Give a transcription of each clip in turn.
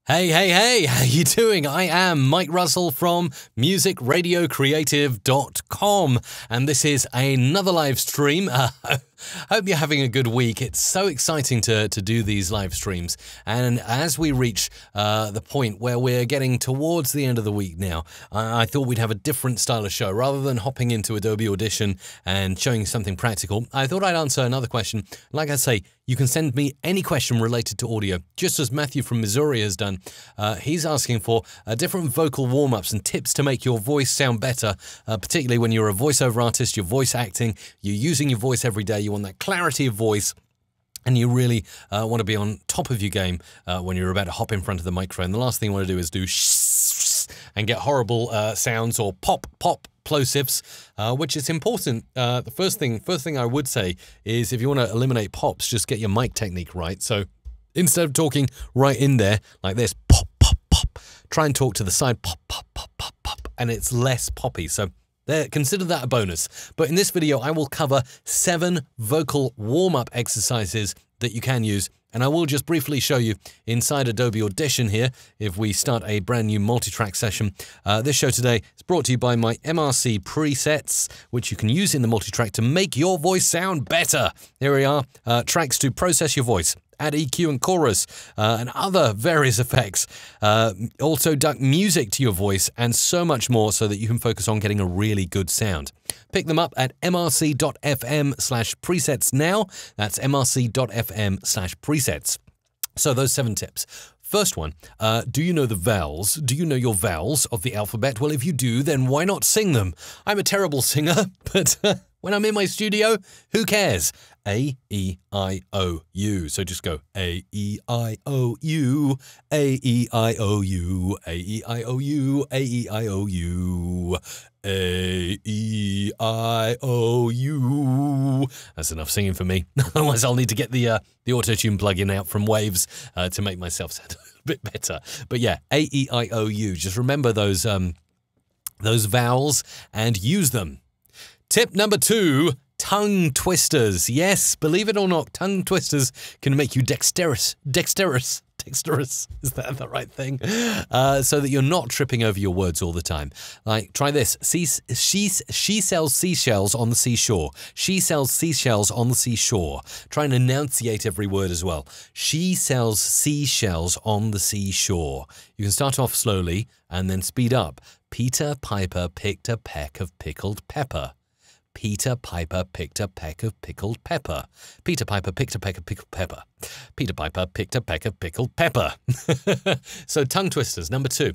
Hey, hey, hey, how you doing? I am Mike Russell from musicradiocreative.com, and this is another live stream. Hope you're having a good week. It's so exciting to do these live streams, and as we reach the point where we're getting towards the end of the week now, I thought we'd have a different style of show. Rather than hopping into Adobe Audition and showing something practical, I thought I'd answer another question. Like I say, you can send me any question related to audio, just as Matthew from Missouri has done. He's asking for different vocal warm-ups and tips to make your voice sound better, particularly when you're a voiceover artist, you're voice acting, you're using your voice every day, you want that clarity of voice, and you really want to be on top of your game when you're about to hop in front of the microphone. The last thing you want to do is do shh and get horrible sounds or pop plosives, which is important. The first thing I would say is if you want to eliminate pops, just get your mic technique right. So instead of talking right in there like this, pop, pop, pop, try and talk to the side, pop, pop, pop, pop, pop, and it's less poppy. So there, consider that a bonus. But in this video, I will cover 7 vocal warm-up exercises that you can use. And I will just briefly show you inside Adobe Audition here, if we start a brand new multi-track session. This show today is brought to you by my MRC presets, which you can use in the multi-track to make your voice sound better. Here we are, tracks to process your voice, add EQ and chorus, and other various effects. Also duck music to your voice and so much more so that you can focus on getting a really good sound. Pick them up at mrc.fm/presets now. That's mrc.fm/presets. So those 7 tips. First one, do you know the vowels? Do you know your vowels of the alphabet? Well, if you do, then why not sing them? I'm a terrible singer, but when I'm in my studio, who cares? A, E, I, O, U. So just go A, E, I, O, U, A, E, I, O, U, A, E, I, O, U, A, E, I, O, U, A, E, I, O, U. That's enough singing for me. Otherwise, I'll need to get the auto-tune plugin out from Waves to make myself sound a little bit better. But yeah, A, E, I, O, U. Just remember those vowels and use them. Tip number 2. Tongue twisters. Yes, believe it or not, tongue twisters can make you dexterous. Is that the right thing? So that you're not tripping over your words all the time. Like, try this. She sells seashells on the seashore. She sells seashells on the seashore. Try and enunciate every word as well. She sells seashells on the seashore. You can start off slowly and then speed up. Peter Piper picked a peck of pickled pepper. Peter Piper picked a peck of pickled pepper. Peter Piper picked a peck of pickled pepper. Peter Piper picked a peck of pickled pepper. So tongue twisters, number 2.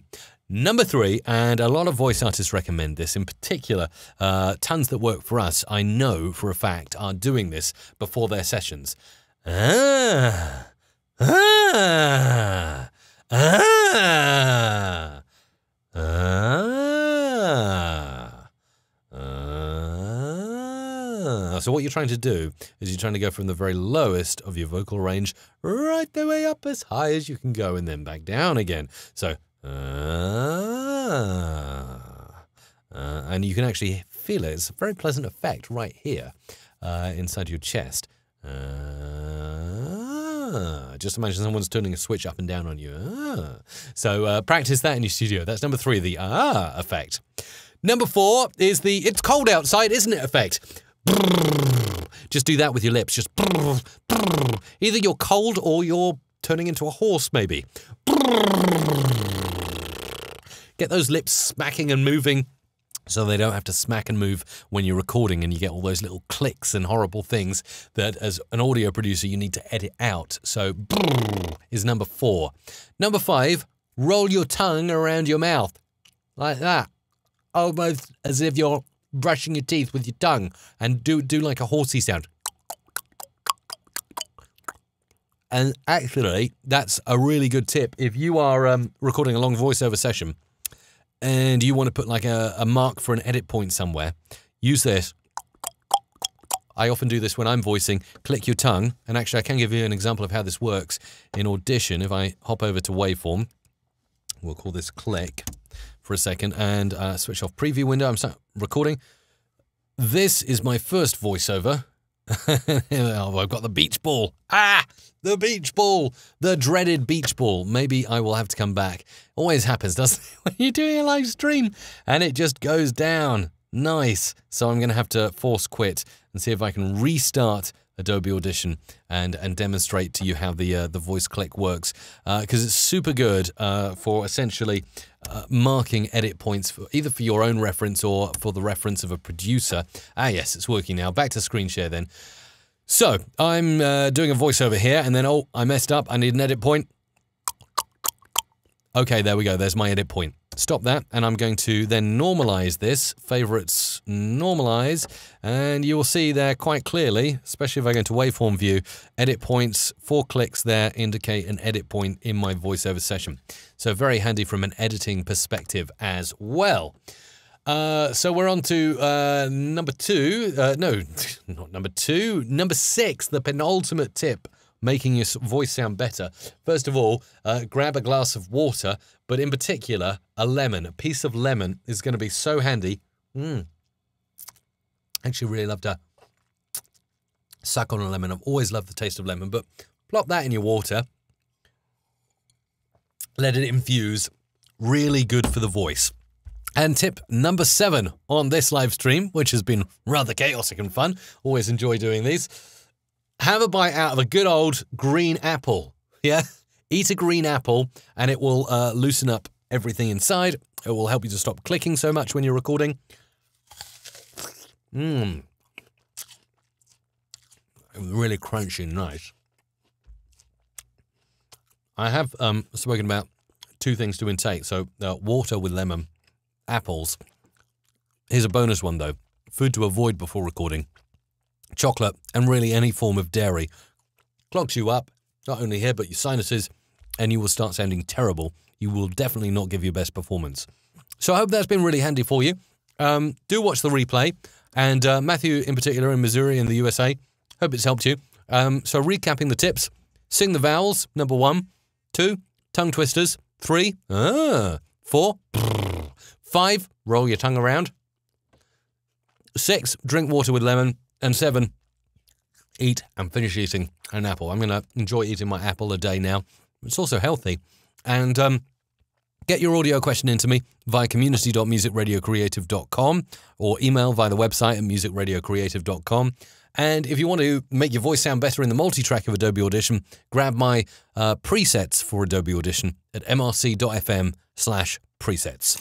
Number 3, and a lot of voice artists recommend this, in particular, tons that work for us, I know for a fact, are doing this before their sessions. So what you're trying to do is you're trying to go from the very lowest of your vocal range right the way up as high as you can go and then back down again. So, and you can actually feel it. It's a very pleasant effect right here inside your chest. Just imagine someone's turning a switch up and down on you. So practice that in your studio. That's number 3, the effect. Number 4 is the it's cold outside, isn't it effect. Just do that with your lips. Just either you're cold or you're turning into a horse, maybe. Get those lips smacking and moving so they don't have to smack and move when you're recording and you get all those little clicks and horrible things that as an audio producer you need to edit out. So is number 4. Number 5, roll your tongue around your mouth like that. Almost as if you're brushing your teeth with your tongue, and do like a horsey sound. And actually, that's a really good tip. If you are recording a long voiceover session and you want to put like a mark for an edit point somewhere, use this. I often do this when I'm voicing. Click your tongue, and actually I can give you an example of how this works in Audition. If I hop over to Waveform, we'll call this click for a second, and switch off preview window. I'm recording. This is my first voiceover. Oh, I've got the beach ball. The beach ball. The dreaded beach ball. Maybe I will have to come back. Always happens, doesn't it, when you're doing a live stream and it just goes down. Nice. So I'm going to have to force quit and see if I can restart Adobe Audition and demonstrate to you how the voice click works, because it's super good for essentially marking edit points for either for your own reference or for the reference of a producer. Yes, it's working now. Back to screen share then. So I'm doing a voiceover here, and then I messed up. I need an edit point. Okay, there we go. There's my edit point. Stop that, and I'm going to then normalize this. Favorites, normalize, and you will see there quite clearly, especially if I go into waveform view, edit points, 4 clicks there indicate an edit point in my voiceover session. So very handy from an editing perspective as well. So we're on to number 2. No, not number 2. Number 6, the penultimate tip, making your voice sound better. First of all, grab a glass of water, but in particular, a lemon. A piece of lemon is going to be so handy. Actually really love to suck on a lemon. I've always loved the taste of lemon, but plop that in your water. Let it infuse. Really good for the voice. And tip number 7 on this live stream, which has been rather chaotic and fun. Always enjoy doing these. Have a bite out of a good old green apple. Yeah? Eat a green apple and it will loosen up everything inside. It will help you to stop clicking so much when you're recording. Really crunchy and nice. I have spoken about 2 things to intake. So water with lemon, apples. Here's a bonus one though. Food to avoid before recording. Chocolate and really any form of dairy clogs you up, not only here but your sinuses, and you will start sounding terrible. You will definitely not give your best performance. So I hope that's been really handy for you. Do watch the replay, and Matthew in particular in Missouri in the USA, hope it's helped you. So recapping the tips: sing the vowels, number 1, 2, tongue twisters, 3, 4, 5, roll your tongue around, 6, drink water with lemon, and 7, eat and finish eating an apple. I'm going to enjoy eating my apple a day now. It's also healthy. And get your audio question into me via community.musicradiocreative.com or email via the website at musicradiocreative.com. And if you want to make your voice sound better in the multi-track of Adobe Audition, grab my presets for Adobe Audition at mrc.fm/presets.